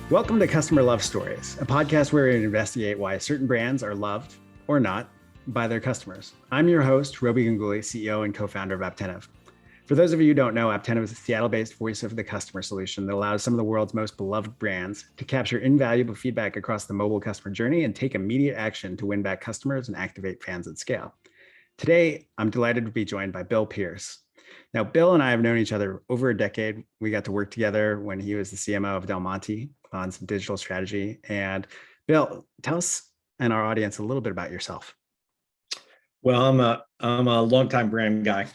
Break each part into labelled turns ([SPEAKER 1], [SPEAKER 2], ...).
[SPEAKER 1] Welcome to Customer Love Stories, a podcast where we investigate why certain brands are loved or not by their customers. I'm your host, Robi Ganguly, CEO and co-founder of Apptentive. For those of you who don't know, Apptentive is a Seattle-based voice of the customer solution that allows some of the world's most beloved brands to capture invaluable feedback across the mobile customer journey and take immediate action to win back customers and activate fans at scale. Today, I'm delighted to be joined by Bill Pearce. Now, Bill and I have known each other over a decade. We got to work together when he was the CMO of Del Monte on some digital strategy. And Bill, tell us and our audience a little bit about yourself.
[SPEAKER 2] Well, I'm a longtime brand guy.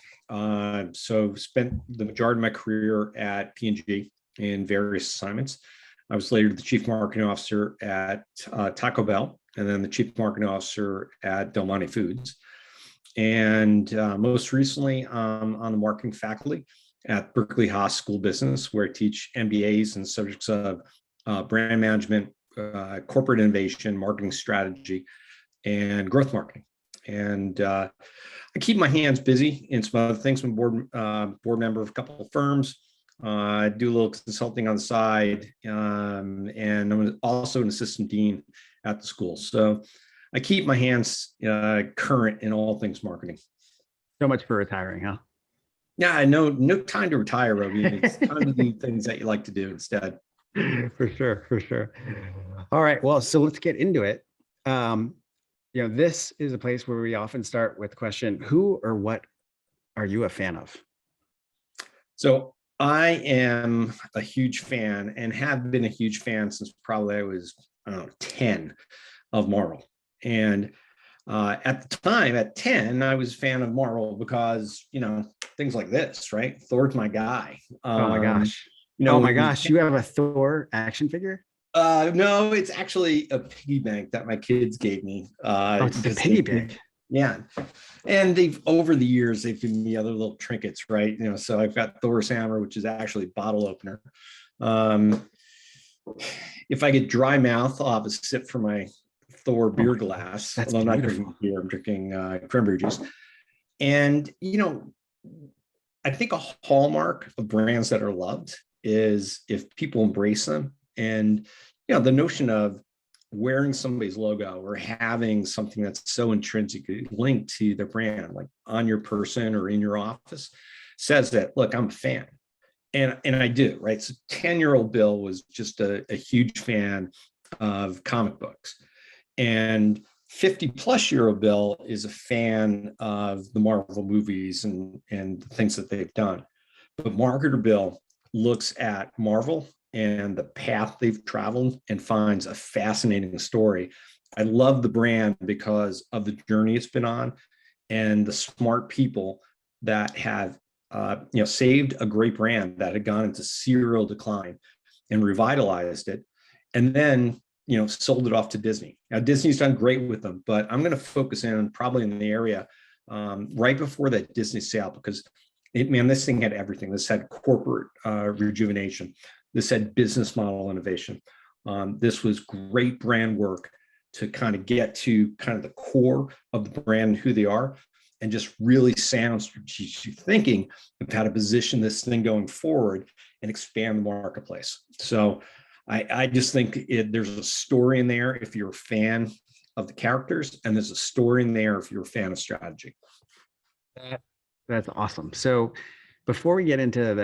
[SPEAKER 2] So spent the majority of my career at P&G in various assignments. I was later the chief marketing officer at Taco Bell, and then the chief marketing officer at Del Monte Foods. And most recently on the marketing faculty at Berkeley Haas School of Business, where I teach MBAs and subjects of brand management, corporate innovation, marketing strategy, and growth marketing. And I keep my hands busy in some other things. I'm a board member of a couple of firms. I do a little consulting on the side, and I'm also an assistant dean at the school. So I keep my hands current in all things marketing.
[SPEAKER 1] So much for retiring, huh?
[SPEAKER 2] Yeah, no time to retire, Robi. It's time to do things that you like to do instead.
[SPEAKER 1] For sure. All right, well, so let's get into it. This is a place where we often start with the question, who or what are you a fan of?
[SPEAKER 2] So I am a huge fan and have been a huge fan since probably I was, 10 of Marvel. And at the time, at 10, I was a fan of Marvel because, things like this, right? Thor's my guy.
[SPEAKER 1] Oh my gosh. You have a Thor action figure?
[SPEAKER 2] No, it's actually a piggy bank that my kids gave me.
[SPEAKER 1] It's a piggy bank.
[SPEAKER 2] Yeah. And over the years, they've given me other little trinkets, right? So I've got Thor's hammer, which is actually a bottle opener. If I get dry mouth, I'll have a sip from my Thor beer glass.
[SPEAKER 1] That's
[SPEAKER 2] I'm not
[SPEAKER 1] beautiful.
[SPEAKER 2] drinking beer, I'm drinking cranberry juice. And, I think a hallmark of brands that are loved is if people embrace them. And, the notion of wearing somebody's logo or having something that's so intrinsically linked to their brand, like on your person or in your office, says that, look, I'm a fan. And I do, right? So 10-year-old Bill was just a huge fan of comic books. And 50-plus-year-old Bill is a fan of the Marvel movies and the things that they've done. But marketer Bill looks at Marvel and the path they've traveled and finds a fascinating story. I love the brand because of the journey it's been on and the smart people that have saved a great brand that had gone into serial decline and revitalized it, and then sold it off to Disney. Now Disney's done great with them, but I'm going to focus in probably in the area right before that Disney sale, because this thing had everything. This had corporate rejuvenation. This had business model innovation. This was great brand work to kind of get to kind of the core of the brand and who they are, and just really sound strategic thinking of how to position this thing going forward and expand the marketplace. So I just think there's a story in there if you're a fan of the characters, and there's a story in there if you're a fan of strategy.
[SPEAKER 1] That's awesome. So before we get into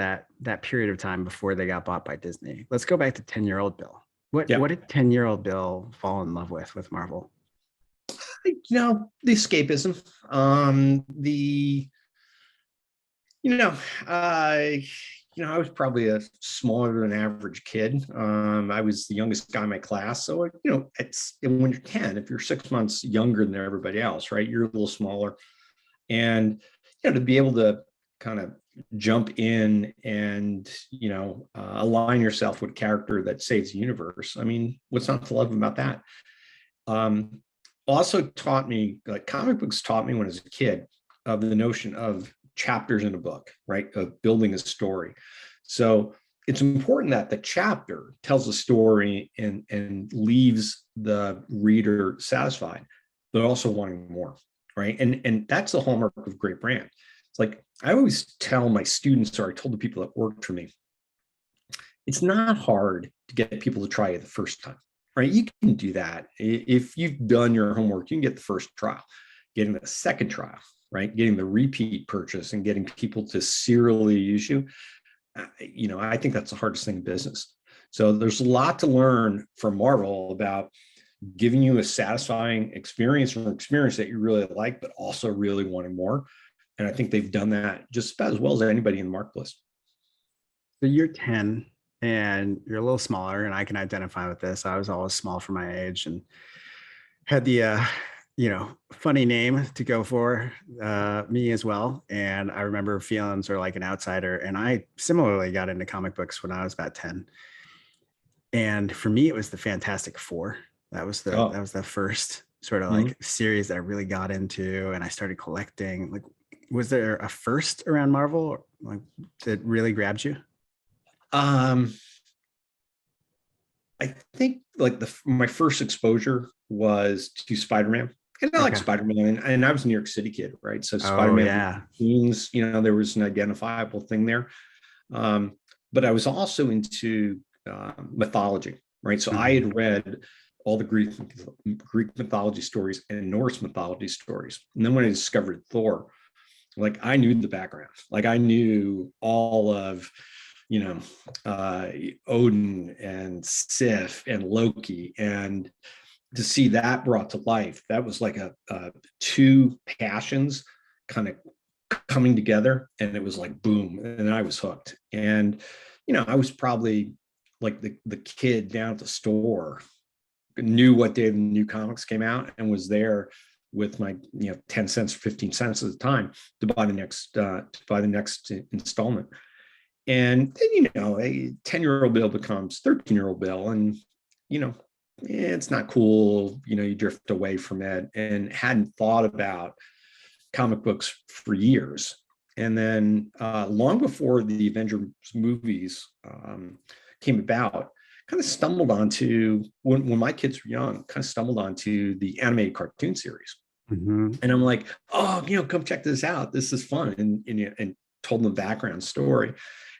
[SPEAKER 1] that period of time before they got bought by Disney, let's go back to 10-year-old Bill. What did 10-year-old Bill fall in love with Marvel?
[SPEAKER 2] The escapism, I was probably a smaller than average kid. I was the youngest guy in my class. So, it's when you're 10, if you're 6 months younger than everybody else, right, you're a little smaller. And, to be able to kind of jump in and, align yourself with a character that saves the universe. What's not to love about that? Also taught me, like comic books taught me when I was a kid, of the notion of chapters in a book, right? Of building a story. So it's important that the chapter tells a story and leaves the reader satisfied, but also wanting more, right? And that's the hallmark of great brand. It's like I always tell my students, or I told the people that worked for me, it's not hard to get people to try it the first time, right? You can do that. If you've done your homework, you can get the first trial, getting the second trial, right? Getting the repeat purchase and getting people to serially use you. I think that's the hardest thing in business. So there's a lot to learn from Marvel about giving you a satisfying experience or experience that you really like, but also really wanting more. And I think they've done that just about as well as anybody in the marketplace.
[SPEAKER 1] So you're 10 and you're a little smaller, and I can identify with this. I was always small for my age and had the funny name to go for me as well. And I remember feeling sort of like an outsider. And I similarly got into comic books when I was about 10. And for me, it was the Fantastic Four. That was the first sort of like series that I really got into, and I started collecting. Like, was there a first around Marvel like that really grabbed you?
[SPEAKER 2] I think like my first exposure was to Spider-Man. And I like Spider-Man, and I was a New York City kid, right? So Spider-Man, there was an identifiable thing there. But I was also into mythology, right? So I had read all the Greek mythology stories and Norse mythology stories. And then when I discovered Thor, like I knew the background, like I knew all of, Odin and Sif and Loki, and to see that brought to life, that was like a two passions kind of coming together, and it was like boom, and I was hooked. And I was probably like the kid down at the store, knew what day the new comics came out, and was there with my 10 cents or 15 cents at the time to buy the next installment. And then a 10-year-old Bill becomes 13-year-old Bill, and it's not cool. You drift away from it, and hadn't thought about comic books for years. And then long before the Avengers movies came about, kind of stumbled onto, when my kids were young, kind of stumbled onto the animated cartoon series. And I'm like, oh, come check this out. This is fun. And told them the background story.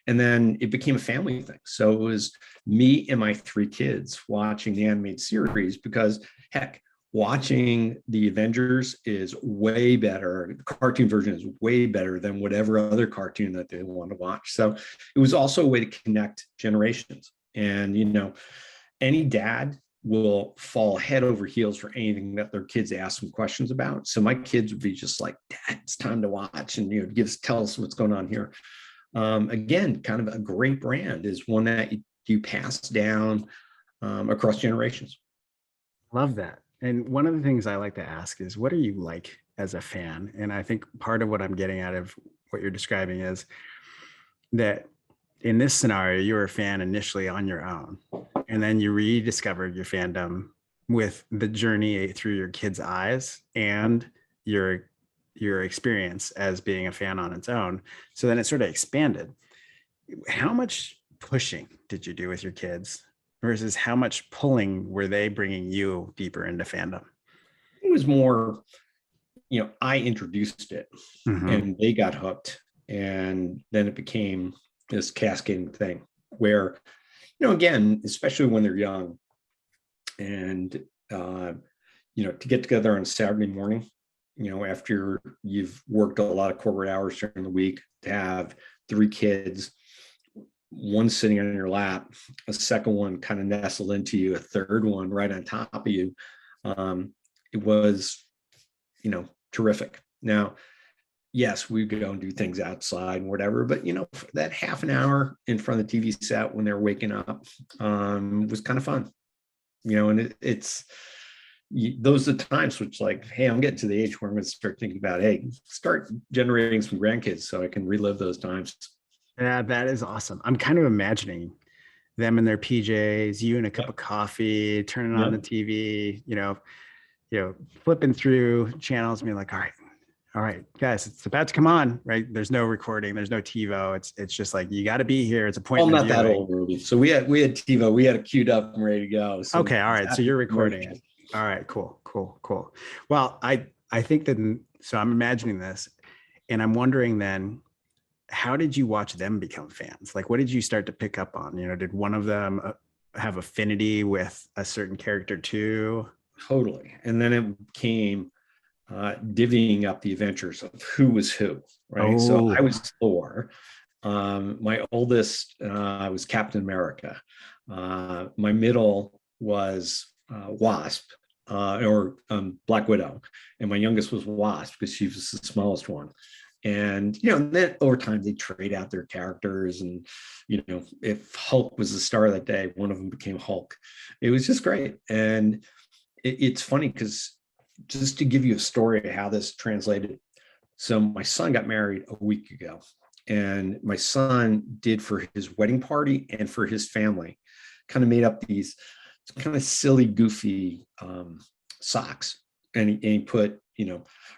[SPEAKER 2] And then it became a family thing. So it was me and my three kids watching the animated series, because heck, watching the Avengers is way better. The cartoon version is way better than whatever other cartoon that they want to watch. So it was also a way to connect generations. And, any dad will fall head over heels for anything that their kids ask them questions about. So my kids would be just like, Dad, it's time to watch. And, tell us what's going on here. Again, kind of a great brand is one that you pass down across generations.
[SPEAKER 1] Love that. And one of the things I like to ask is, what are you like as a fan? And I think part of what I'm getting out of what you're describing is that in this scenario, you were a fan initially on your own, and then you rediscovered your fandom with the journey through your kids' eyes and your experience as being a fan on its own. So then it sort of expanded. How much pushing did you do with your kids versus how much pulling were they bringing you deeper into fandom?
[SPEAKER 2] It was more, I introduced it and they got hooked. And then it became this cascading thing where, again, especially when they're young, and, to get together on a Saturday morning, after you've worked a lot of corporate hours during the week, to have three kids, one sitting on your lap, a second one kind of nestled into you, a third one right on top of you. It was, terrific. Now, yes, we go and do things outside and whatever, but that half an hour in front of the TV set when they're waking up was kind of fun. And it's those are the times which, like, hey, I'm getting to the age where I'm going to start thinking about, hey, start generating some grandkids so I can relive those times.
[SPEAKER 1] Yeah, that is awesome. I'm kind of imagining them in their PJs, you and a cup of coffee, turning on the TV, flipping through channels, and being like, all right, guys, it's about to come on, right? There's no recording, there's no TiVo. It's just like, you got to be here. It's appointment.
[SPEAKER 2] I'm not that old, Ruby. So we had TiVo, we had it queued up and ready to go. So
[SPEAKER 1] okay, all right. So you're recording it. All right, cool. Well, I think that, so I'm imagining this, and I'm wondering then, how did you watch them become fans? Like, what did you start to pick up on? Did one of them have affinity with a certain character too?
[SPEAKER 2] Totally. And then it became divvying up the adventures of who was who, right? So I
[SPEAKER 1] Oh,
[SPEAKER 2] was Thor. My oldest was Captain America. My middle was Wasp, or Black Widow, and my youngest was Wasp because she was the smallest one. And then over time they trade out their characters, and if Hulk was the star of that day, one of them became Hulk. It was just great, and it's funny because just to give you a story of how this translated. So my son got married a week ago, and my son did for his wedding party and for his family, kind of made up these kind of silly, goofy socks, and he put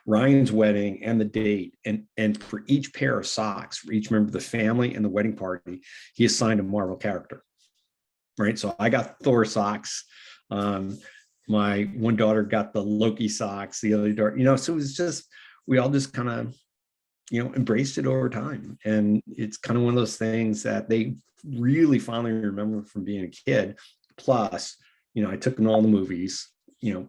[SPEAKER 2] Ryan's wedding and the date, and for each pair of socks, for each member of the family and the wedding party, he assigned a Marvel character. Right, so I got Thor socks. My one daughter got the Loki socks. The other daughter, so it was just, we all just kind of embraced it over time. And it's kind of one of those things that they really fondly remember from being a kid. Plus, I took them all the movies,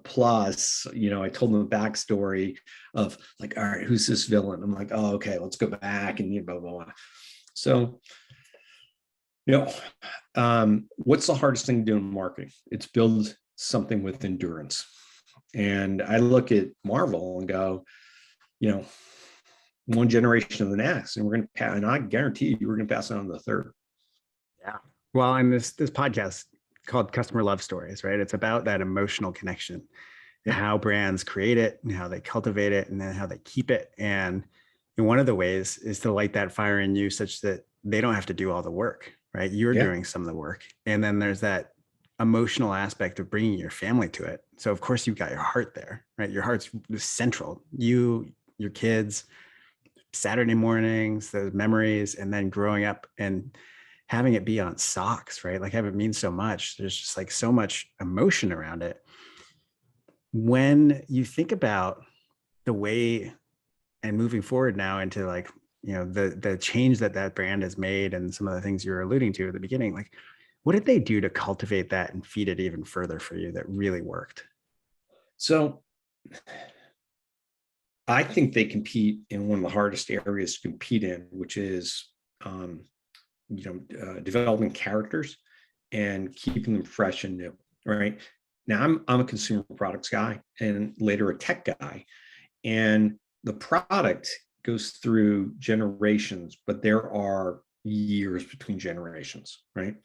[SPEAKER 2] plus, I told them the backstory of like, all right, who's this villain? I'm like, oh, okay, let's go back and blah, blah, blah. So, what's the hardest thing to do in marketing? It's build something with endurance. And I look at Marvel and go, one generation of the next, and we're going to pass, and I guarantee you we're going to pass it on to the third.
[SPEAKER 1] yeah. Well, and this podcast called Customer Love Stories, right? It's about that emotional connection, and how brands create it and how they cultivate it and then how they keep it. And one of the ways is to light that fire in you such that they don't have to do all the work, right? You're doing some of the work. And then there's that emotional aspect of bringing your family to it. So of course you've got your heart there, right? Your heart's central. Your kids, Saturday mornings, those memories, and then growing up and having it be on socks, right? Like, have it mean so much. There's just like so much emotion around it. When you think about the way and moving forward now into like, the change that brand has made and some of the things you were alluding to at the beginning, like, what did they do to cultivate that and feed it even further for you that really worked?
[SPEAKER 2] So I think they compete in one of the hardest areas to compete in, which is, developing characters and keeping them fresh and new. Right now, I'm a consumer products guy and later a tech guy, and the product goes through generations, but there are years between generations. Right,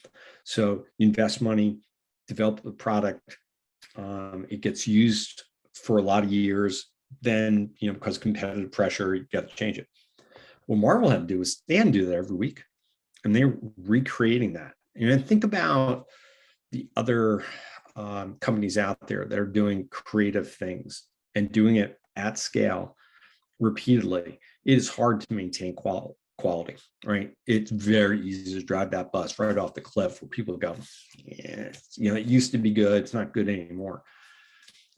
[SPEAKER 2] so you invest money, develop the product, it gets used for a lot of years. Then, because of competitive pressure, you got to change it. What Marvel had to do is they had to do that every week, and they're recreating that. And then think about the other companies out there that are doing creative things and doing it at scale repeatedly. It is hard to maintain quality, right? It's very easy to drive that bus right off the cliff where people go, yeah, it used to be good, it's not good anymore.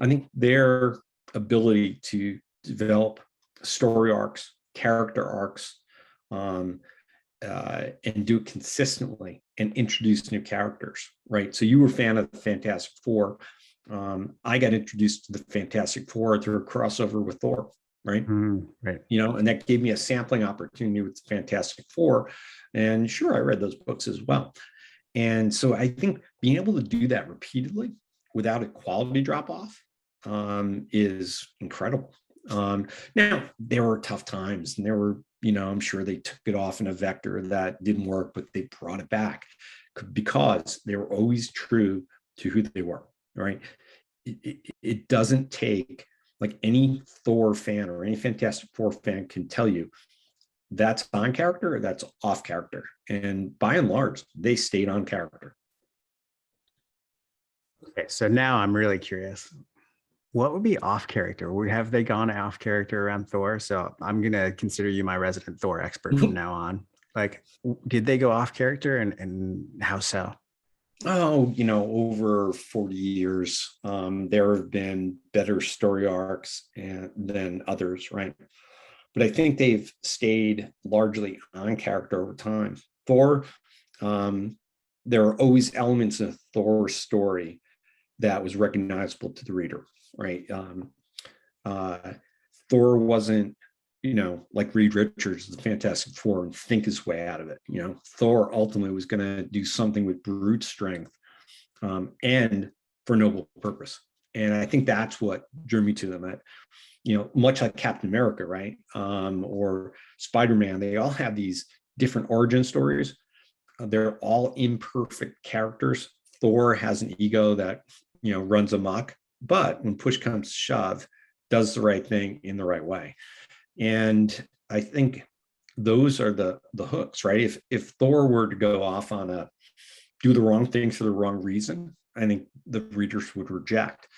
[SPEAKER 2] I think their ability to develop story arcs, character arcs, and do it consistently and introduce new characters, right? So you were a fan of the Fantastic Four. I got introduced to the Fantastic Four through a crossover with Thor, right?
[SPEAKER 1] Right.
[SPEAKER 2] And that gave me a sampling opportunity with the Fantastic Four. And sure, I read those books as well. And so I think being able to do that repeatedly without a quality drop off is incredible. Now, there were tough times, and there were, I'm sure they took it off in a vector that didn't work, but they brought it back because they were always true to who they were, right? It doesn't take, like, any Thor fan or any Fantastic Four fan can tell you that's on character or that's off character. And by and large, they stayed on character.
[SPEAKER 1] Okay, so now I'm really curious. What would be off character? Have they gone off character around Thor? So I'm gonna consider you my resident Thor expert from now on. Like, did they go off character, and how so?
[SPEAKER 2] Oh, over 40 years, there have been better story arcs than others, right? but I think they've stayed largely on character over time. Thor, there are always elements of Thor's story that was recognizable to the reader, right? Thor wasn't, like Reed Richards, the Fantastic Four, and think his way out of it. Thor ultimately was going to do something with brute strength, and for noble purpose. And I think that's what drew me to them. Much like Captain America, right? Or Spider-Man, they all have these different origin stories. They're all imperfect characters. Thor has an ego that, runs amok, but when push comes to shove, does the right thing in the right way. And I think those are the hooks, right? If Thor were to go off on do the wrong thing for the wrong reason, I think the readers would reject.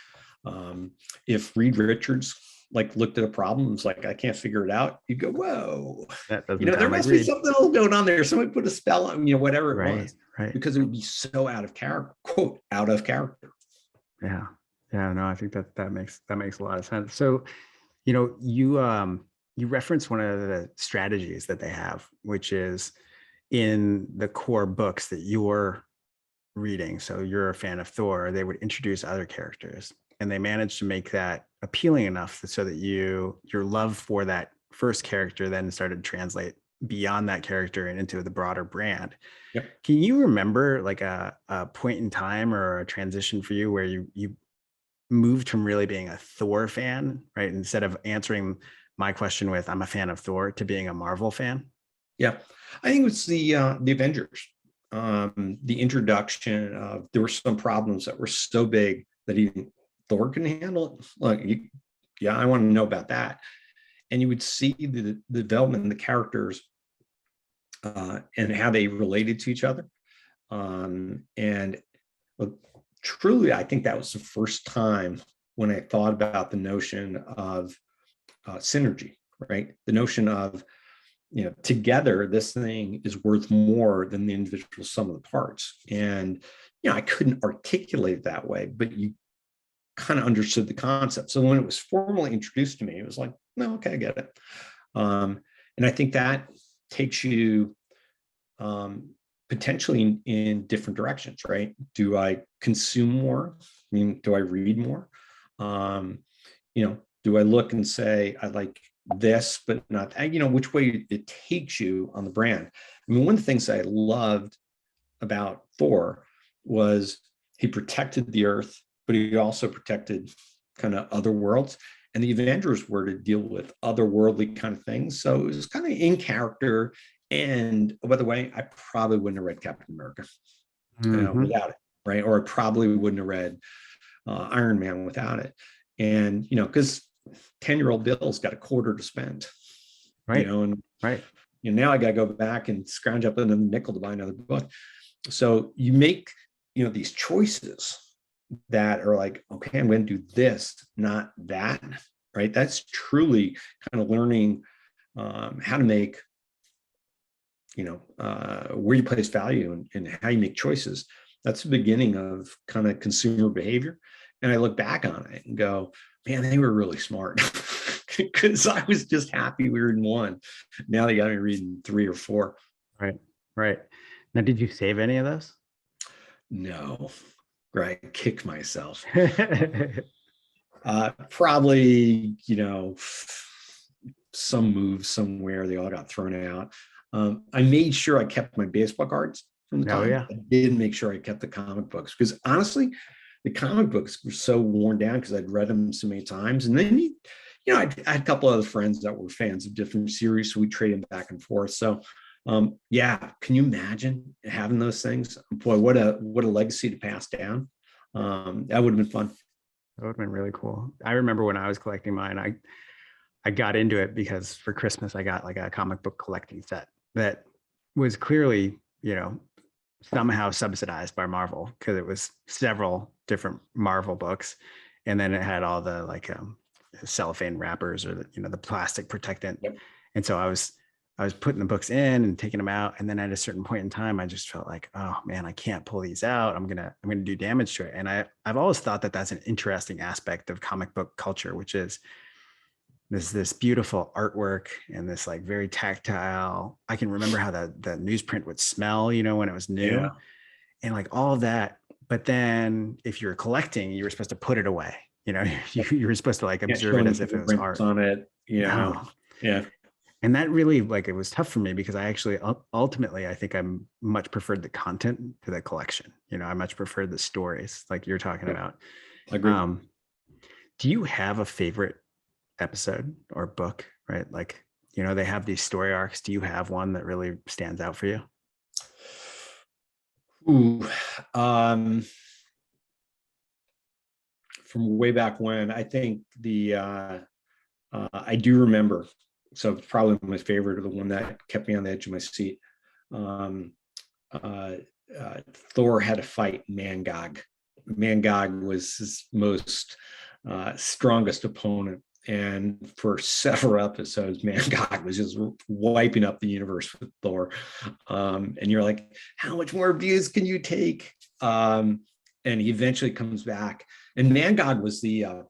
[SPEAKER 2] If Reed Richards looked at a problem and was like, I can't figure it out, you go, whoa,
[SPEAKER 1] that doesn't
[SPEAKER 2] there
[SPEAKER 1] sound like
[SPEAKER 2] must
[SPEAKER 1] Reed.
[SPEAKER 2] be something else going on there. Somebody put a spell on, whatever it was,
[SPEAKER 1] right.
[SPEAKER 2] because it would be so out of character, quote, out of character.
[SPEAKER 1] Yeah. No, I think that makes a lot of sense. So, you referenced one of the strategies that they have, which is in the core books that you're reading. So you're a fan of Thor, they would introduce other characters, and they managed to make that appealing enough so that your love for that first character then started to translate beyond that character and into the broader brand.
[SPEAKER 2] Yep.
[SPEAKER 1] Can you remember like a point in time or a transition for you where you moved from really being a Thor fan, right? Instead of answering my question with I'm a fan of Thor to being a Marvel fan?
[SPEAKER 2] Yeah, I think it was the Avengers. The introduction of, there were some problems that were so big that even Thor couldn't handle it. I want to know about that. And you would see the development of the characters and how they related to each other. Truly, I think that was the first time when I thought about the notion of synergy, right? The notion of, together, this thing is worth more than the individual sum of the parts. And, I couldn't articulate it that way, but you kind of understood the concept. So when it was formally introduced to me, it was like, no, okay, I get it. And I think that takes you potentially in different directions, right? Do I consume more? Do I read more? Do I look and say, I like this, but not, which way it takes you on the brand. One of the things I loved about Thor was he protected the earth, but he also protected kind of other worlds. And the Avengers were to deal with otherworldly kind of things. So it was kind of in character. And by the way, I probably wouldn't have read Captain America without it, right? Or I probably wouldn't have read Iron Man without it. And, because 10-year-old Bill's got a quarter to spend,
[SPEAKER 1] right?
[SPEAKER 2] Now I got to go back and scrounge up another nickel to buy another book. So you make, these choices that are like, okay, I'm going to do this, not that, right? That's truly kind of learning how to make, where you place value and how you make choices. That's the beginning of kind of consumer behavior. And I look back on it and go, man, they were really smart, because I was just happy we were in one. Now they got me reading 3 or 4.
[SPEAKER 1] Right. Now, did you save any of those?
[SPEAKER 2] No, right. Kick myself. Probably, some moves somewhere, they all got thrown out. I made sure I kept my baseball cards from the time.
[SPEAKER 1] Yeah.
[SPEAKER 2] I did make sure I kept the comic books, because honestly, the comic books were so worn down because I'd read them so many times. And then, I had a couple other friends that were fans of different series, so we traded back and forth. So, can you imagine having those things? Boy, what a legacy to pass down. That would have been fun.
[SPEAKER 1] That would have been really cool. I remember when I was collecting mine, I got into it because for Christmas I got like a comic book collecting set that was clearly, somehow subsidized by Marvel, because it was several different Marvel books, and then it had all the cellophane wrappers or the plastic protectant.
[SPEAKER 2] Yep.
[SPEAKER 1] And so I was putting the books in and taking them out, and then at a certain point in time I just felt like, oh man, I can't pull these out. I'm gonna do damage to it. And I've always thought that that's an interesting aspect of comic book culture, which is this beautiful artwork and this like very tactile. I can remember how the newsprint would smell, you know, when it was new,
[SPEAKER 2] Yeah.
[SPEAKER 1] and like all of that. But then if you were collecting, you were supposed to put it away. You know, you were supposed to like
[SPEAKER 2] Can't
[SPEAKER 1] observe
[SPEAKER 2] show
[SPEAKER 1] it
[SPEAKER 2] any
[SPEAKER 1] as if it was
[SPEAKER 2] fingerprints
[SPEAKER 1] art.
[SPEAKER 2] on it.
[SPEAKER 1] No.
[SPEAKER 2] Yeah.
[SPEAKER 1] And that really, like, it was tough for me because I actually ultimately I think I'm much preferred the content to the collection. You know, I much preferred the stories like you're talking
[SPEAKER 2] Yeah.
[SPEAKER 1] about.
[SPEAKER 2] I agree.
[SPEAKER 1] Do you have a favorite episode or book, right? Like, you know, they have these story arcs. Do you have one that really stands out for you?
[SPEAKER 2] Ooh, from way back when, I think I do remember. So it's probably my favorite, or the one that kept me on the edge of my seat. Um, uh, Thor had to fight Mangog. Mangog was his most strongest opponent. And for several episodes, Mangog was just wiping up the universe with Thor. And you're like, how much more abuse can you take? And he eventually comes back. And Mangog was yeah,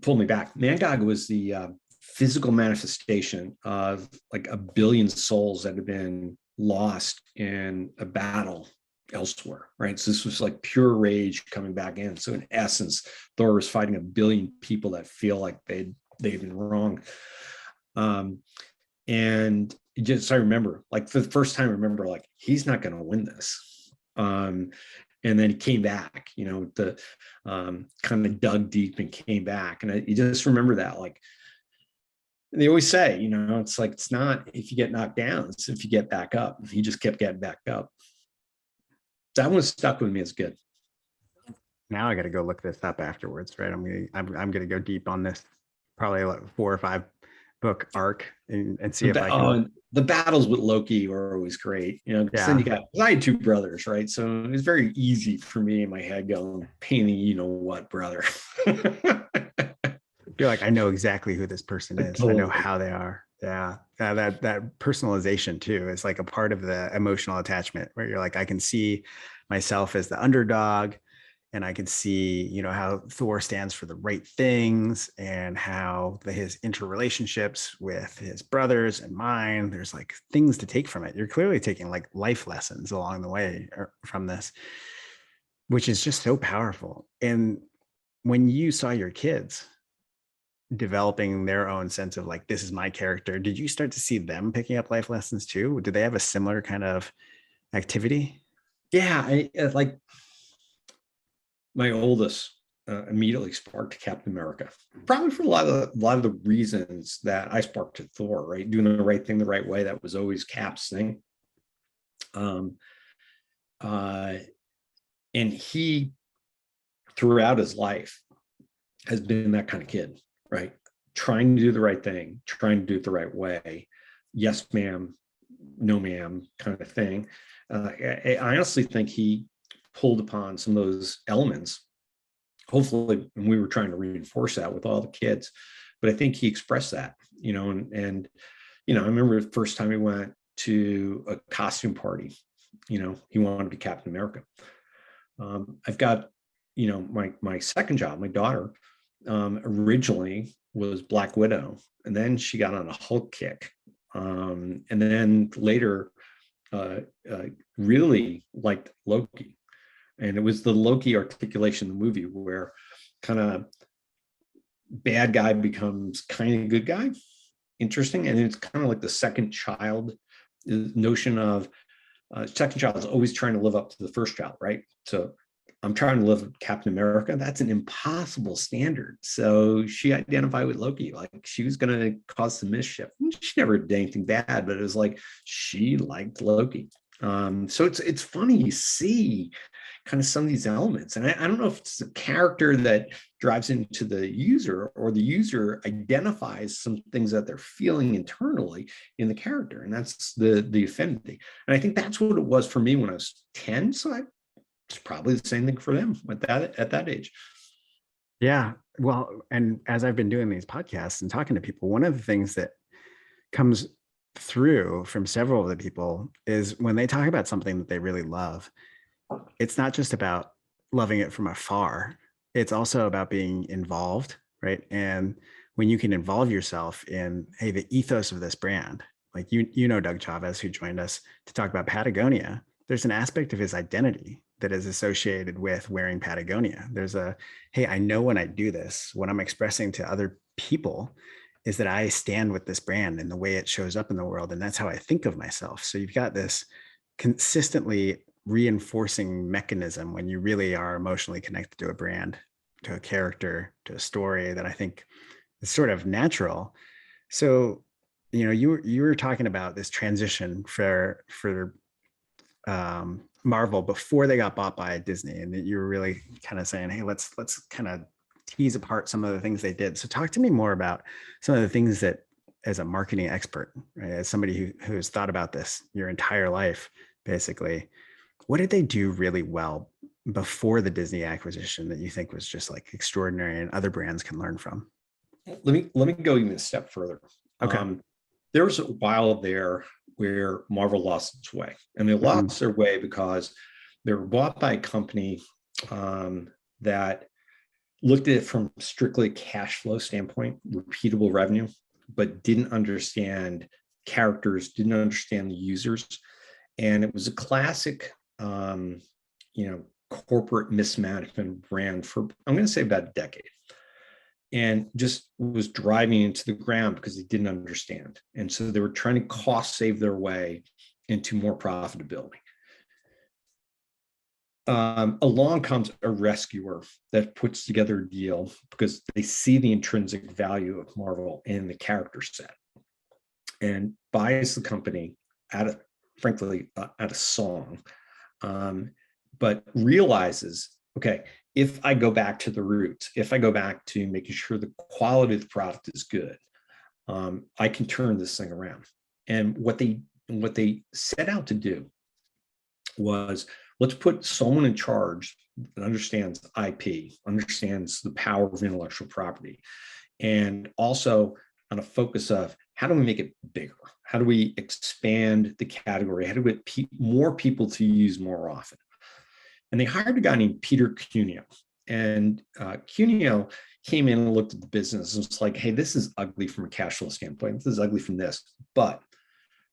[SPEAKER 2] pull me back. Mangog was the physical manifestation of like a billion souls that had been lost in a battle elsewhere, right? So this was like pure rage coming back in. So in essence, Thor was fighting a billion people that feel like they've been wrong. And just I remember, like for the first time, I remember like he's not going to win this. And then he came back, you know, the kind of dug deep and came back. And you just remember that, like, they always say, you know, it's like, it's not if you get knocked down, it's if you get back up. He just kept getting back up. That one stuck with me as good.
[SPEAKER 1] Now I got to go look this up afterwards, right? I'm gonna go deep on this, probably like 4 or 5 book arc and see if I can.
[SPEAKER 2] The battles with Loki were always great, you know, because then
[SPEAKER 1] Yeah,
[SPEAKER 2] you got, I had 2 brothers, right? So it was very easy for me in my head going, painting, you know what, brother.
[SPEAKER 1] you're like, I know exactly who this person is. I know
[SPEAKER 2] Totally.
[SPEAKER 1] how they are. Yeah, that personalization too is like a part of the emotional attachment where you're like, I can see myself as the underdog, and I can see, you know, how Thor stands for the right things and how his interrelationships with his brothers and mine. There's like things to take from it. You're clearly taking like life lessons along the way from this, which is just so powerful. And when you saw your kids developing their own sense of like, this is my character, did you start to see them picking up life lessons too? Did they have a similar kind of activity?
[SPEAKER 2] Yeah, I like my oldest immediately sparked Captain America, probably for a lot of the reasons that I sparked to Thor, right? Doing the right thing the right way. That was always Cap's thing. Um, uh, and he, throughout his life, has been that kind of kid, right? Trying to do the right thing, trying to do it the right way. Yes, ma'am, no, ma'am, kind of thing. I honestly think he pulled upon some of those elements. Hopefully, and we were trying to reinforce that with all the kids, but I think he expressed that, you know, and you know, I remember the first time he went to a costume party, you know, he wanted to be Captain America. I've got, you know, my second job, my daughter, originally was Black Widow, and then she got on a Hulk kick, and then later uh, uh, really liked Loki. And it was the Loki articulation in the movie where kind of bad guy becomes kind of good guy. Interesting. And it's kind of like the second child notion of second child is always trying to live up to the first child, right? So I'm trying to live with Captain America. That's an impossible standard. So she identified with Loki, like she was going to cause some mischief. She never did anything bad, but it was like she liked Loki. So it's funny you see kind of some of these elements, and I don't know if it's the character that drives into the user, or the user identifies some things that they're feeling internally in the character, and that's the affinity. And I think that's what it was for me when I was 10. So it's probably the same thing for them at that age.
[SPEAKER 1] Yeah. Well, and as I've been doing these podcasts and talking to people, one of the things that comes through from several of the people is when they talk about something that they really love, it's not just about loving it from afar. It's also about being involved, right? And when you can involve yourself in, hey, the ethos of this brand, like you know Doug Chavez, who joined us to talk about Patagonia, there's an aspect of his identity that is associated with wearing Patagonia. There's a, hey, I know when I do this, what I'm expressing to other people is that I stand with this brand and the way it shows up in the world. And that's how I think of myself. So you've got this consistently reinforcing mechanism when you really are emotionally connected to a brand, to a character, to a story that I think is sort of natural. So, you were talking about this transition for Marvel before they got bought by Disney, and that you were really kind of saying, hey, let's kind of tease apart some of the things they did. So talk to me more about some of the things that, as a marketing expert, right, as somebody who has thought about this your entire life, basically, what did they do really well before the Disney acquisition that you think was just like extraordinary and other brands can learn from?
[SPEAKER 2] Let me go even a step further.
[SPEAKER 1] Okay.
[SPEAKER 2] There was a while there where Marvel lost its way, and they lost their way because they were bought by a company that looked at it from strictly a cash flow standpoint, repeatable revenue, but didn't understand characters, didn't understand the users. And it was a classic, corporate mismanagement brand for, I'm going to say, about a decade. And just was driving into the ground because they didn't understand. And so they were trying to cost save their way into more profitability. Along comes a rescuer that puts together a deal because they see the intrinsic value of Marvel in the character set and buys the company at a song, but realizes, okay, if I go back to the roots, if I go back to making sure the quality of the product is good, I can turn this thing around. And what they set out to do was, let's put someone in charge that understands IP, understands the power of intellectual property, and also on a focus of how do we make it bigger? How do we expand the category? How do we get more people to use more often? And they hired a guy named Peter Cuneo. And Cuneo came in and looked at the business and was like, hey, this is ugly from a cash flow standpoint. This is ugly from this. But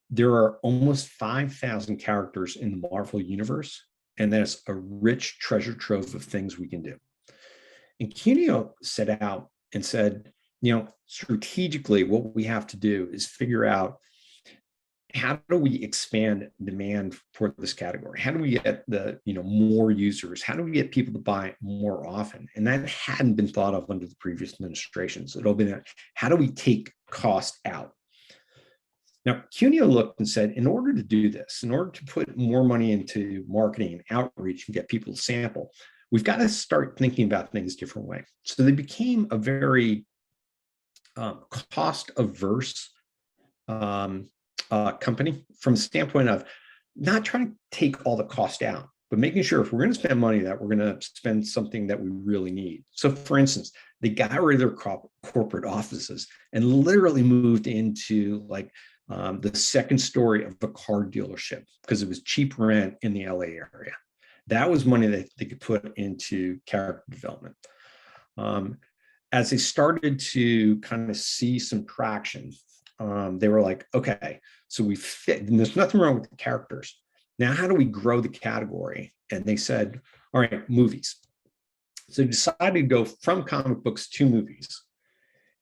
[SPEAKER 2] there are almost 5,000 characters in the Marvel universe, and that's a rich treasure trove of things we can do. And Cuneo set out and said, strategically, what we have to do is figure out, how do we expand demand for this category? How do we get more users? How do we get people to buy more often? And that hadn't been thought of under the previous administrations. It'll be that, how do we take cost out? Now, Cuneo looked and said, in order to do this, in order to put more money into marketing and outreach and get people to sample, we've got to start thinking about things a different way. So they became a very cost-averse company from the standpoint of not trying to take all the cost out, but making sure if we're going to spend money that we're going to spend something that we really need. So for instance, they got rid of their corporate offices and literally moved into the second story of a car dealership because it was cheap rent in the LA area. That was money that they could put into character development. As they started to kind of see some traction, they were like, okay, so we fit, and there's nothing wrong with the characters. Now, how do we grow the category? And they said, all right, movies. So they decided to go from comic books to movies.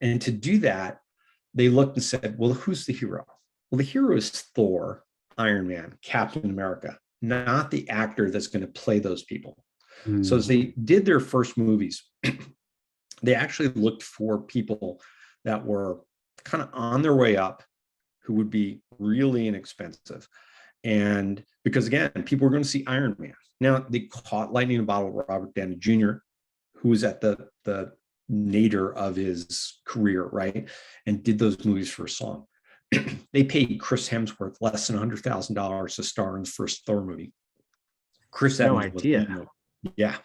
[SPEAKER 2] And to do that, they looked and said, well, who's the hero? Well, the hero is Thor, Iron Man, Captain America, not the actor that's going to play those people. So as they did their first movies, they actually looked for people that were kind of on their way up, who would be really inexpensive. And because again, people were going to see Iron Man. Now they caught lightning in a bottle with Robert Downey Jr., who was at the nadir of his career, right? And did those movies for a song. They paid Chris Hemsworth less than $100,000 to star in his first Thor movie. Chris
[SPEAKER 1] No
[SPEAKER 2] Evans
[SPEAKER 1] idea.
[SPEAKER 2] Yeah.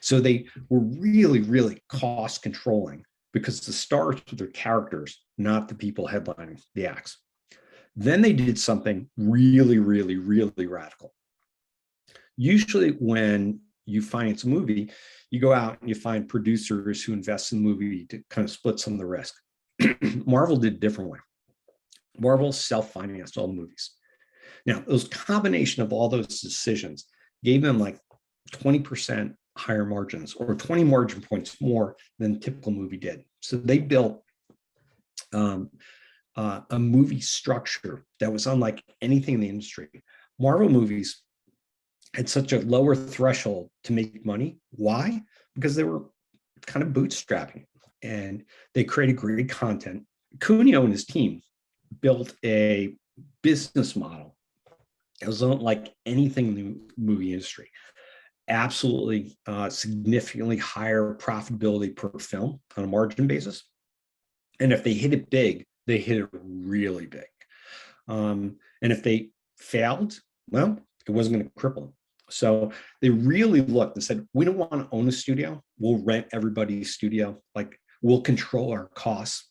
[SPEAKER 2] So they were really, really cost controlling because the stars were their characters, not the people headlining the acts. Then they did something really, really, really radical. Usually when you finance a movie, you go out and you find producers who invest in the movie to kind of split some of the risk. Marvel did a different way. Marvel self-financed all the movies. Now, those combination of all those decisions gave them like 20% higher margins or 20 margin points more than a typical movie did. So they built a movie structure that was unlike anything in the industry. Marvel movies had such a lower threshold to make money. Why? Because they were kind of bootstrapping and they created great content. Cuneo and his team built a business model that was unlike anything in the movie industry. Absolutely significantly higher profitability per film on a margin basis. And if they hit it big, they hit it really big. And if they failed, well, it wasn't going to cripple them. So they really looked and said, we don't want to own a studio. We'll rent everybody's studio. Like, we'll control our costs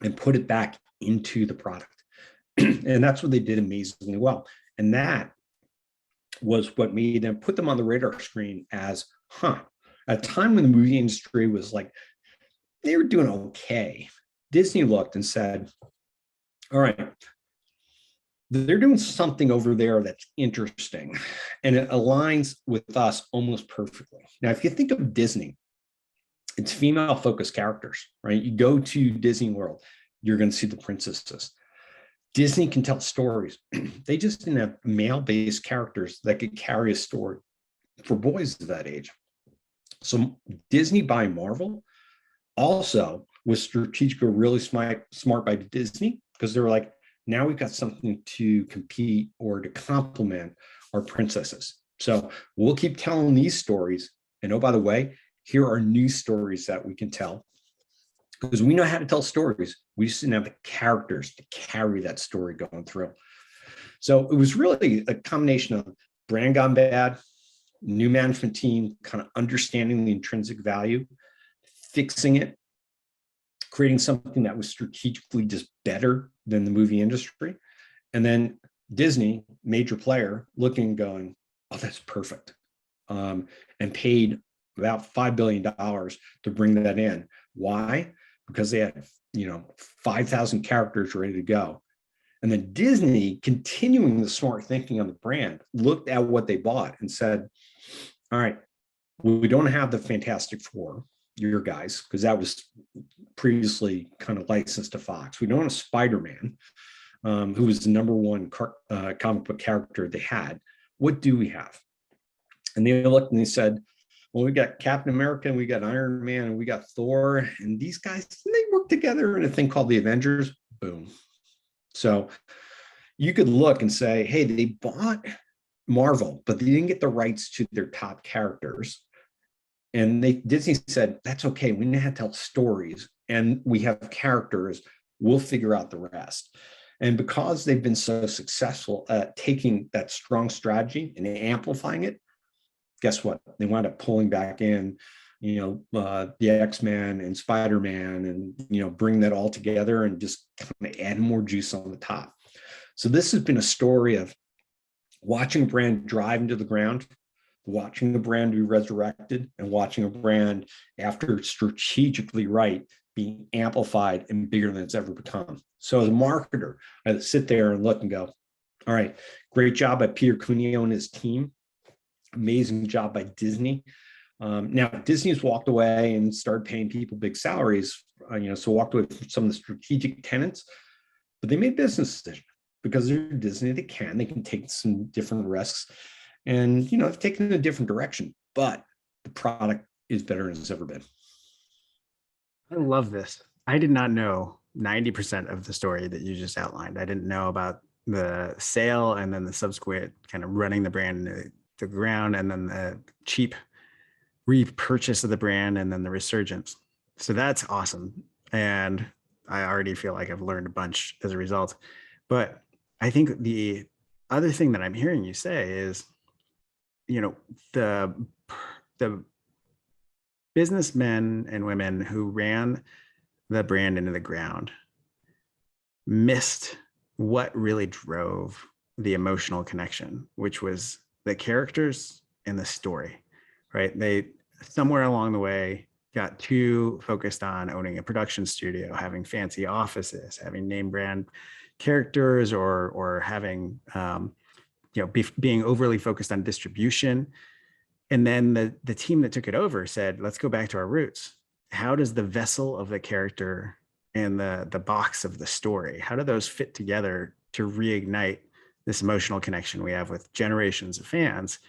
[SPEAKER 2] and put it back into the product. And that's what they did amazingly well. And that was what made them put them on the radar screen as, at a time when the movie industry was like, they were doing okay. Disney looked and said, all right, they're doing something over there that's interesting, and it aligns with us almost perfectly. Now, if you think of Disney, it's female-focused characters, right? You go to Disney World, you're going to see the princesses. Disney can tell stories. They just didn't have male-based characters that could carry a story for boys of that age. So Disney buying Marvel also was strategically really smart by Disney, because they were like, now we've got something to compete or to complement our princesses. So we'll keep telling these stories. And oh, by the way, here are new stories that we can tell, because we know how to tell stories. We just didn't have the characters to carry that story going through. So it was really a combination of brand gone bad, new management team kind of understanding the intrinsic value, fixing it, creating something that was strategically just better than the movie industry. And then Disney, major player, looking and going, oh, that's perfect. And paid about $5 billion to bring that in. Why? Because they had, 5,000 characters ready to go. And then Disney, continuing the smart thinking on the brand, looked at what they bought and said, all right, we don't have the Fantastic Four, your guys, because that was previously kind of licensed to Fox. We don't have Spider-Man, who was the number one comic book character they had. What do we have? And they looked and they said, well, we got Captain America, and we got Iron Man, and we got Thor, and these guys, they work together in a thing called the Avengers. Boom. So you could look and say, hey, they bought Marvel, but they didn't get the rights to their top characters. And Disney said, that's okay. We know how to tell stories, and we have characters. We'll figure out the rest. And because they've been so successful at taking that strong strategy and amplifying it, guess what? They wound up pulling back in, the X-Men and Spider-Man, and, bring that all together and just kind of add more juice on the top. So this has been a story of watching a brand drive into the ground, watching the brand be resurrected, and watching a brand, after strategically right, being amplified and bigger than it's ever become. So as a marketer, I sit there and look and go, all right, great job by Peter Cuneo and his team. Amazing job by Disney. Now, Disney's walked away and started paying people big salaries, so walked away from some of the strategic tenants, but they made business decisions because they're Disney. They can take some different risks, and, they've taken a different direction, but the product is better than it's ever been.
[SPEAKER 1] I love this. I did not know 90% of the story that you just outlined. I didn't know about the sale and then the subsequent kind of running the brand into the ground, and then the cheap repurchase of the brand, and then the resurgence. So that's awesome. And I already feel like I've learned a bunch as a result. But I think the other thing that I'm hearing you say is, the businessmen and women who ran the brand into the ground missed what really drove the emotional connection, which was the characters and the story. right? They somewhere along the way got too focused on owning a production studio, having fancy offices, having name brand characters, or having being overly focused on distribution. And then the team that took it over said, let's go back to our roots. How does the vessel of the character and the box of the story, how do those fit together to reignite this emotional connection we have with generations of fans?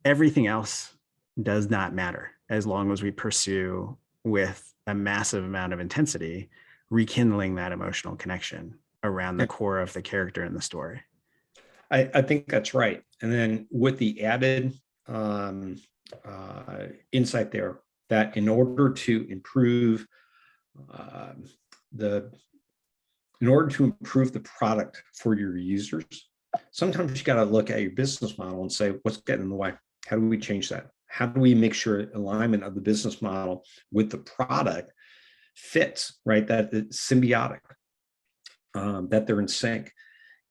[SPEAKER 1] Everything else does not matter as long as we pursue with a massive amount of intensity, rekindling that emotional connection around the core of the character and the story.
[SPEAKER 2] I think that's right. And then with the added insight there, that in order to improve the product for your users, sometimes you got to look at your business model and say, what's getting in the way? How do we change that? How do we make sure alignment of the business model with the product fits, right? That it's symbiotic, that they're in sync.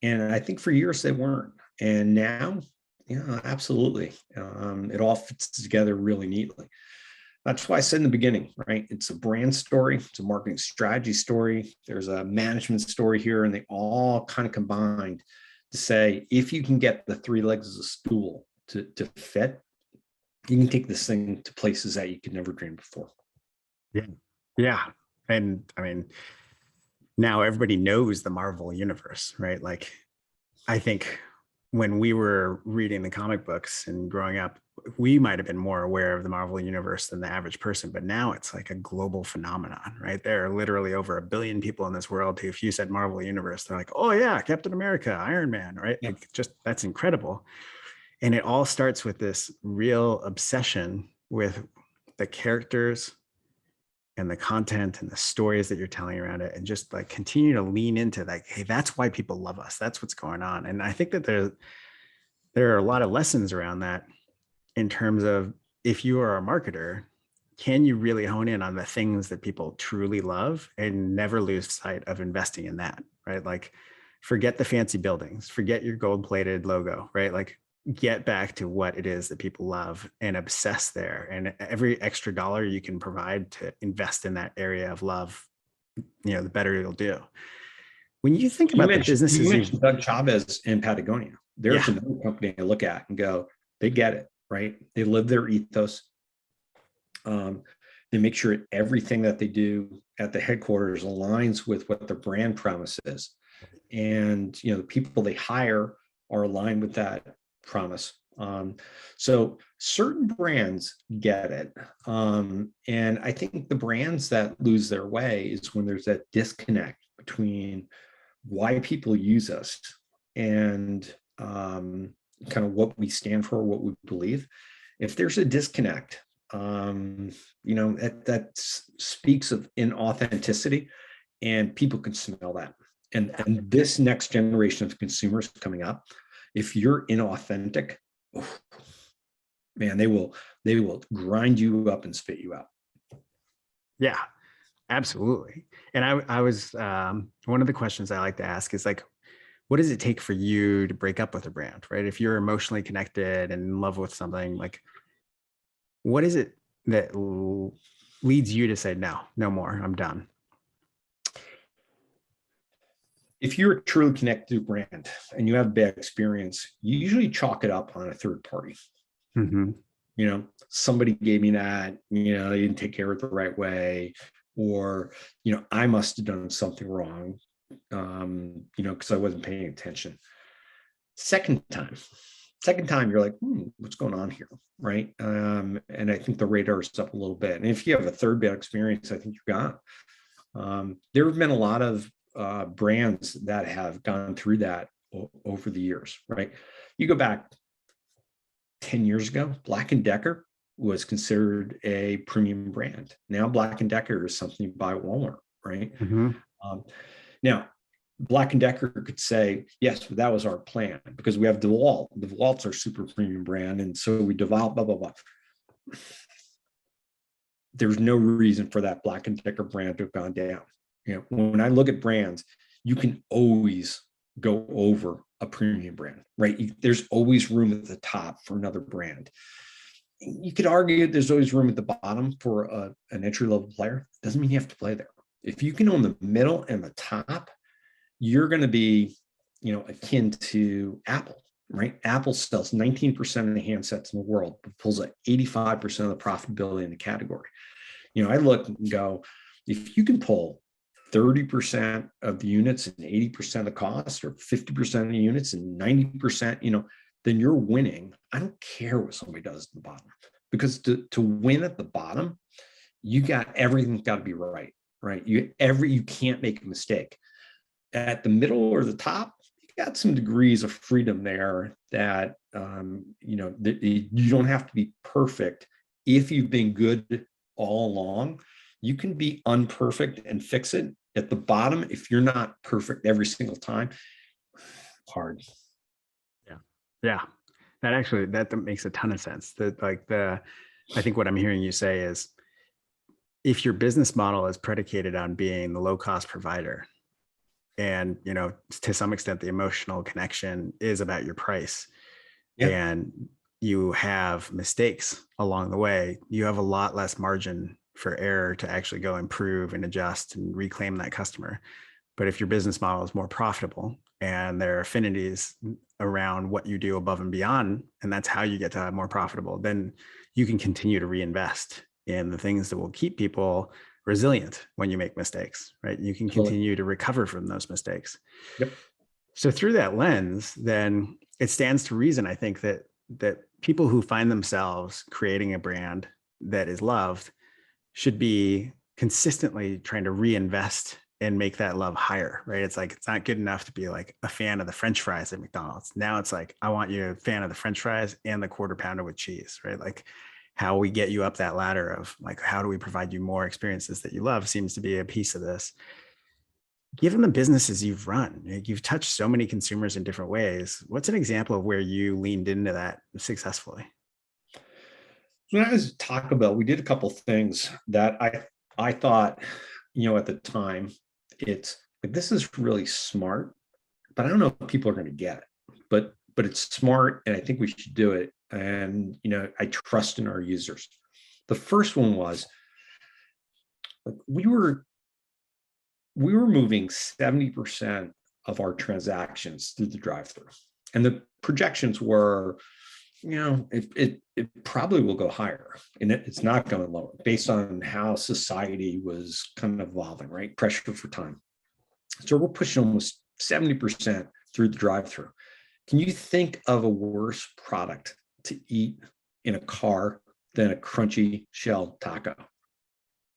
[SPEAKER 2] And I think for years they weren't. And now, yeah, absolutely. It all fits together really neatly. That's why I said in the beginning, right? It's a brand story, it's a marketing strategy story, there's a management story here, and they all kind of combined to say, if you can get the three legs of the stool to fit, you can take this thing to places that you could never dream before.
[SPEAKER 1] Yeah. Yeah. And I mean, now everybody knows the Marvel universe, right? Like, I think when we were reading the comic books and growing up, we might have been more aware of the Marvel universe than the average person, but now it's like a global phenomenon, right? There are literally over 1 billion people in this world who, if you said Marvel universe, they're like, oh yeah, Captain America, Iron Man, right? Yeah. Like, just, that's incredible. And it all starts with this real obsession with the characters and the content and the stories that you're telling around it, and just like continue to lean into like, hey, that's why people love us. That's what's going on. And I think that there are a lot of lessons around that in terms of, if you are a marketer, can you really hone in on the things that people truly love and never lose sight of investing in that, right? Like, forget the fancy buildings, forget your gold-plated logo, right? Like, get back to what it is that people love and obsess there. And every extra dollar you can provide to invest in that area of love, the better you'll do. When you think about the businesses,
[SPEAKER 2] you mentioned Doug Chavez and Patagonia. There's another company I look at and go, they get it, right? They live their ethos. They make sure everything that they do at the headquarters aligns with what the brand promise is. And, the people they hire are aligned with that promise. So certain brands get it. And I think the brands that lose their way is when there's that disconnect between why people use us and kind of what we stand for, what we believe. If there's a disconnect, that speaks of inauthenticity, and people can smell that. And this next generation of consumers coming up, if you're inauthentic, man, they will grind you up and spit you out.
[SPEAKER 1] Yeah, absolutely. And I was one of the questions I like to ask is like, what does it take for you to break up with a brand, right? If you're emotionally connected and in love with something, like, what is it that leads you to say, no more, I'm done?
[SPEAKER 2] If you're truly connected to a brand and you have a bad experience, you usually chalk it up on a third party.
[SPEAKER 1] Mm-hmm.
[SPEAKER 2] Somebody gave me that, they didn't take care of it the right way, or, I must have done something wrong, because I wasn't paying attention. Second time you're like, what's going on here, right? And I think the radar is up a little bit. And if you have a third bad experience, I think you're gone. There have been a lot of brands that have gone through that over the years, right? You go back 10 years ago, Black & Decker was considered a premium brand. Now Black & Decker is something you buy at Walmart, right?
[SPEAKER 1] Mm-hmm.
[SPEAKER 2] Now, Black & Decker could say, yes, but that was our plan because we have DeWalt. DeWalt's our super premium brand, and so we developed blah, blah, blah. There's no reason for that Black & Decker brand to have gone down. When I look at brands, you can always go over a premium brand, right? There's always room at the top for another brand. You could argue there's always room at the bottom for an entry-level player. Doesn't mean you have to play there. If you can own the middle and the top, you're going to be, akin to Apple, right? Apple sells 19% of the handsets in the world, but pulls at 85% of the profitability in the category. I look and go, if you can pull 30% of the units and 80% of the cost, or 50% of the units and 90%, then you're winning. I don't care what somebody does at the bottom, because to win at the bottom, everything's got to be right? You can't make a mistake. At the middle or the top, you got some degrees of freedom there that, you don't have to be perfect. If you've been good all along, you can be unperfect and fix it. At the bottom, if you're not perfect every single time, hard.
[SPEAKER 1] Yeah. That makes a ton of sense. I think what I'm hearing you say is, if your business model is predicated on being the low cost provider, and, to some extent, the emotional connection is about your price, and you have mistakes along the way, you have a lot less margin for error to actually go improve and adjust and reclaim that customer. But if your business model is more profitable and there are affinities around what you do above and beyond, and that's how you get to more profitable, then you can continue to reinvest in the things that will keep people resilient when you make mistakes, right? You can continue to recover from those mistakes.
[SPEAKER 2] Yep.
[SPEAKER 1] So through that lens, then it stands to reason, I think, that people who find themselves creating a brand that is loved should be consistently trying to reinvest and make that love higher, right? It's like, it's not good enough to be like a fan of the French fries at McDonald's. Now it's like, I want you a fan of the French fries and the quarter pounder with cheese, right? Like, how we get you up that ladder of like, how do we provide you more experiences that you love, seems to be a piece of this. Given the businesses you've run, you've touched so many consumers in different ways. What's an example of where you leaned into that successfully?
[SPEAKER 2] When I was at Taco Bell, we did a couple of things that I thought, at the time, it's like, this is really smart, but I don't know if people are going to get it. But it's smart, and I think we should do it. And I trust in our users. The first one was, like, we were moving 70% of our transactions through the drive-thru, and the projections were, it probably will go higher, and it's not going lower, based on how society was kind of evolving, right? Pressure for time. So we're pushing almost 70% through the drive-thru. Can you think of a worse product to eat in a car than a crunchy shell taco?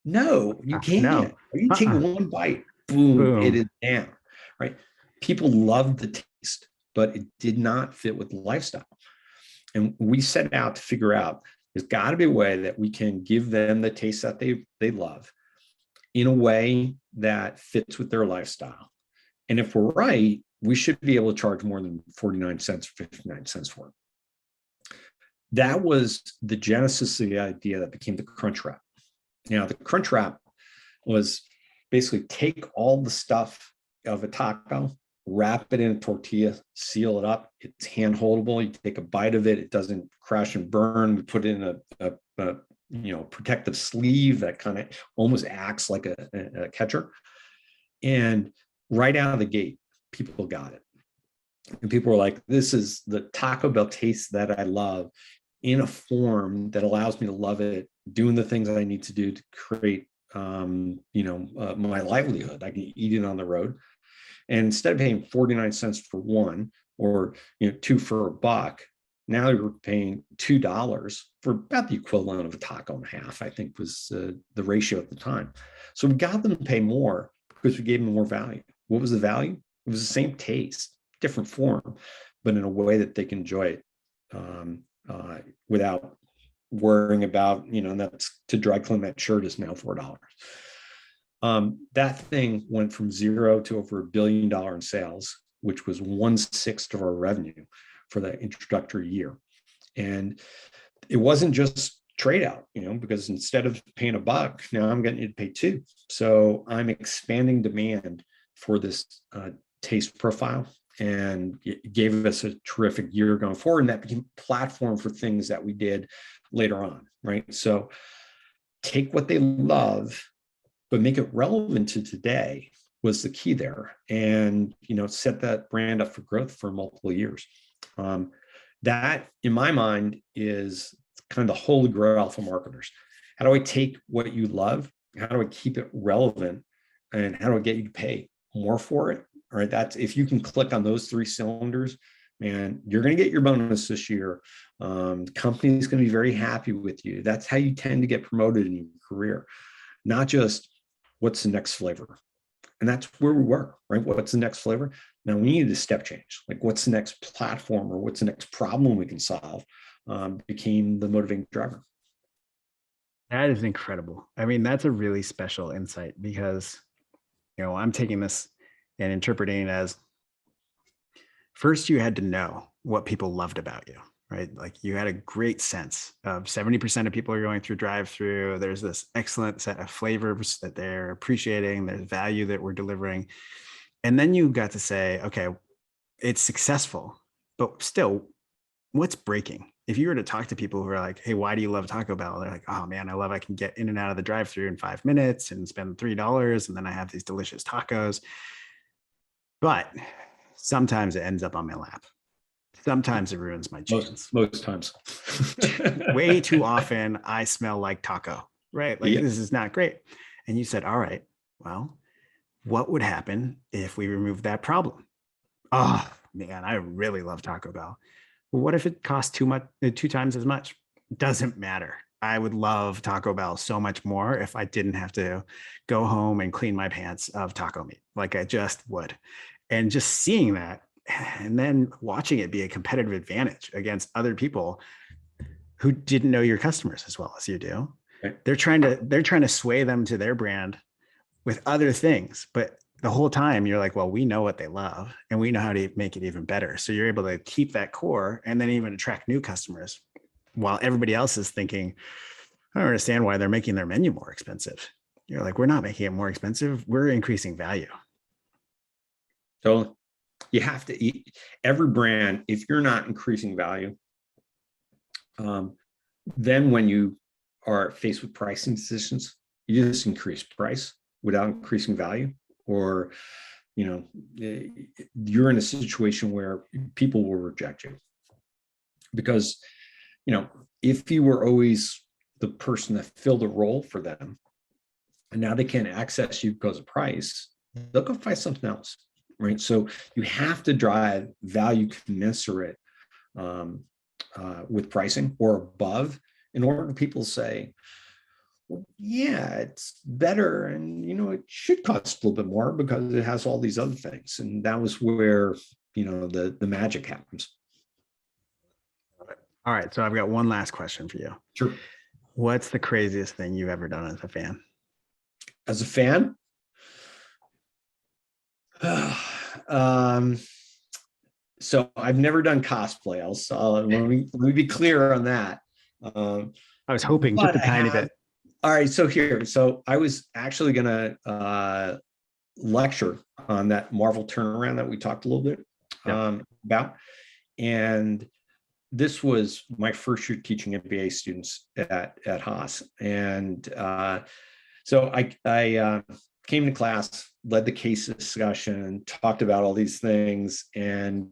[SPEAKER 2] No, you can't.
[SPEAKER 1] No.
[SPEAKER 2] You take one bite, boom, it is down, right? People loved the taste, but it did not fit with the lifestyle. And we set out to figure out, there's got to be a way that we can give them the taste that they love in a way that fits with their lifestyle. And if we're right, we should be able to charge more than 49 cents or 59 cents for it. That was the genesis of the idea that became the Crunchwrap. Now, the Crunchwrap was basically take all the stuff of a taco, wrap it in a tortilla, seal it up. It's hand holdable. You take a bite of it. It doesn't crash and burn. We put it in a protective sleeve that kind of almost acts like a catcher. And right out of the gate, people got it. And people were like, this is the Taco Bell taste that I love, in a form that allows me to love it, doing the things that I need to do to create, my livelihood. I can eat it on the road. And instead of paying 49 cents for one, or, two for $1, now you're paying $2 for about the equivalent of a taco and a half, I think was the ratio at the time. So we got them to pay more because we gave them more value. What was the value? It was the same taste, different form, but in a way that they can enjoy it without worrying about, that's to dry clean that shirt is now $4. That thing went from 0 to over $1 billion in sales, which was 1/6 of our revenue for that introductory year. And it wasn't just trade out, because instead of paying $1, now I'm getting you to pay $2. So I'm expanding demand for this taste profile. and it gave us a terrific year going forward. And that became a platform for things that we did later on, right? So take what they love, but make it relevant to today was the key there. And, set that brand up for growth for multiple years. That, in my mind, is kind of the holy grail for marketers. How do I take what you love? How do I keep it relevant? And how do I get you to pay more for it? All right. That's, if you can click on those 3 cylinders, man, you're going to get your bonus this year. The company's going to be very happy with you. That's how you tend to get promoted in your career, not just what's the next flavor. And that's where we were, right? What's the next flavor? Now we need a step change. Like, what's the next platform or what's the next problem we can solve? Became the motivating driver.
[SPEAKER 1] That is incredible. I mean, that's a really special insight because, I'm taking this and interpreting it as, first, you had to know what people loved about you, right? Like, you had a great sense of 70% of people are going through drive-through. There's this excellent set of flavors that they're appreciating. There's value that we're delivering. And then you got to say, okay, it's successful, but still, what's breaking? If you were to talk to people who are like, hey, why do you love Taco Bell? They're like, oh man, I can get in and out of the drive-through in 5 minutes and spend $3. And then I have these delicious tacos. But sometimes it ends up on my lap. Sometimes it ruins my jeans.
[SPEAKER 2] Most times.
[SPEAKER 1] Way too often, I smell like taco, right? Like, This is not great. And you said, all right, well, what would happen if we removed that problem? Oh man, I really love Taco Bell. Well, what if it costs 2 times as much? Doesn't matter. I would love Taco Bell so much more if I didn't have to go home and clean my pants of taco meat. Like, I just would. And just seeing that, and then watching it be a competitive advantage against other people who didn't know your customers as well as you do.
[SPEAKER 2] Okay.
[SPEAKER 1] They're trying to sway them to their brand with other things, but the whole time you're like, well, we know what they love and we know how to make it even better. So you're able to keep that core and then even attract new customers while everybody else is thinking, I don't understand why they're making their menu more expensive. You're like, we're not making it more expensive. We're increasing value.
[SPEAKER 2] So you have to eat every brand. If you're not increasing value, then when you are faced with pricing decisions, you just increase price without increasing value, or you're in a situation where people will reject you because if you were always the person that filled a role for them and now they can't access you because of price, they'll go find something else, right? So you have to drive value commensurate with pricing or above in order for people to say, well, yeah, it's better. And, it should cost a little bit more because it has all these other things. And that was where, the magic happens.
[SPEAKER 1] All right. So I've got one last question for you.
[SPEAKER 2] Sure.
[SPEAKER 1] What's the craziest thing you've ever done as a fan?
[SPEAKER 2] As a fan? So I've never done cosplay. Let me be clear on that.
[SPEAKER 1] I was hoping just a tiny bit.
[SPEAKER 2] All right. So I was actually going to lecture on that Marvel turnaround that we talked a little bit about. And this was my first year teaching MBA students at Haas. And so I came to class, led the case discussion, talked about all these things, and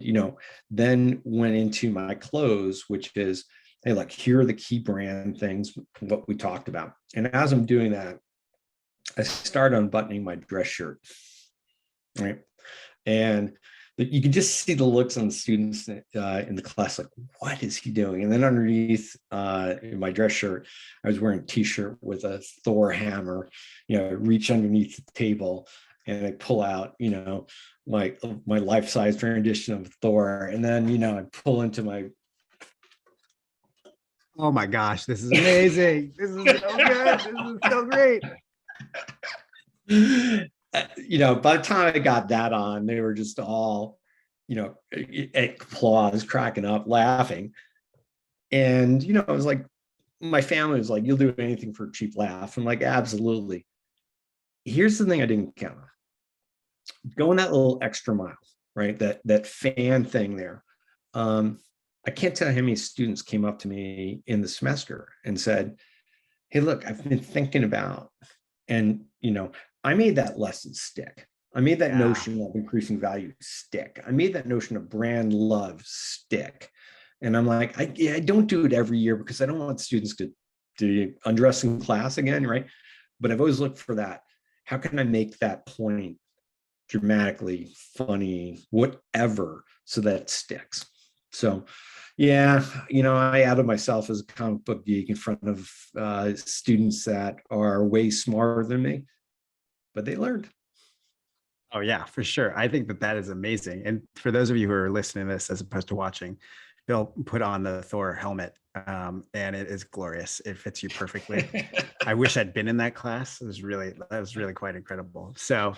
[SPEAKER 2] then went into my close, which is, hey, look, here are the key brand things, what we talked about. And as I'm doing that, I started unbuttoning my dress shirt, right? And you can just see the looks on the students in the class, like, what is he doing? And then underneath in my dress shirt, I was wearing a t-shirt with a Thor hammer, I reach underneath the table and I pull out, my life-size rendition of Thor. And then, I pull into my,
[SPEAKER 1] oh my gosh, this is amazing. This is so good. This is so great.
[SPEAKER 2] By the time I got that on, they were just all, applause, cracking up, laughing. And, it was like, my family was like, you'll do anything for a cheap laugh. I'm like, absolutely. Here's the thing I didn't count on. Going that little extra mile, right? That fan thing there. I can't tell how many students came up to me in the semester and said, hey, look, I've been thinking about, and I made that lesson stick. I made that notion of increasing value stick. I made that notion of brand love stick. And I'm like, I don't do it every year because I don't want students to undress in class again, right? But I've always looked for that. How can I make that point dramatically funny, whatever, so that it sticks? So yeah, I outed myself as a comic book geek in front of students that are way smarter than me, but they learned.
[SPEAKER 1] Oh yeah, for sure. I think that is amazing. And for those of you who are listening to this as opposed to watching, Bill put on the Thor helmet, and it is glorious. It fits you perfectly. I wish I'd been in that class. That was really quite incredible. So,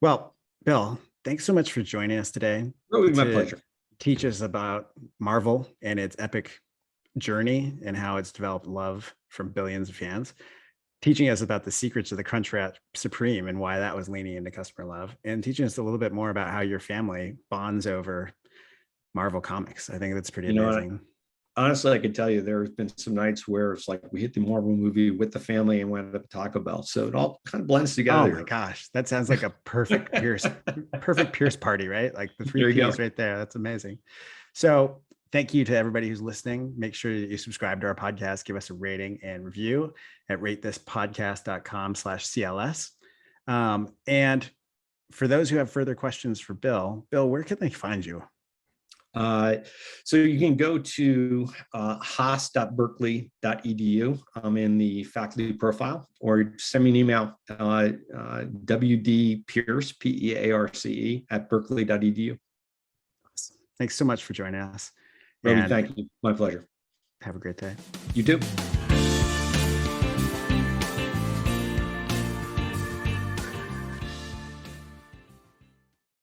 [SPEAKER 1] well, Bill, thanks so much for joining us today.
[SPEAKER 2] Really, my pleasure.
[SPEAKER 1] Teach us about Marvel and its epic journey and how it's developed love from billions of fans. Teaching us about the secrets of the Crunchwrap Supreme and why that was leaning into customer love, and teaching us a little bit more about how your family bonds over Marvel comics. I think that's pretty amazing.
[SPEAKER 2] Honestly, I could tell you there have been some nights where it's like we hit the Marvel movie with the family and went up to Taco Bell. So it all kind of blends together.
[SPEAKER 1] Oh my gosh, that sounds like a perfect Pierce party, right? Like the three P's right there. That's amazing. So thank you to everybody who's listening. Make sure that you subscribe to our podcast, give us a rating and review at ratethispodcast.com/CLS. And for those who have further questions for Bill, where can they find you?
[SPEAKER 2] So you can go to haas.berkeley.edu in the faculty profile, or send me an email, WD Pearce, Pearce at berkeley.edu.
[SPEAKER 1] Thanks so much for joining us.
[SPEAKER 2] Robi, thank you. My pleasure.
[SPEAKER 1] Have a great day.
[SPEAKER 2] You too.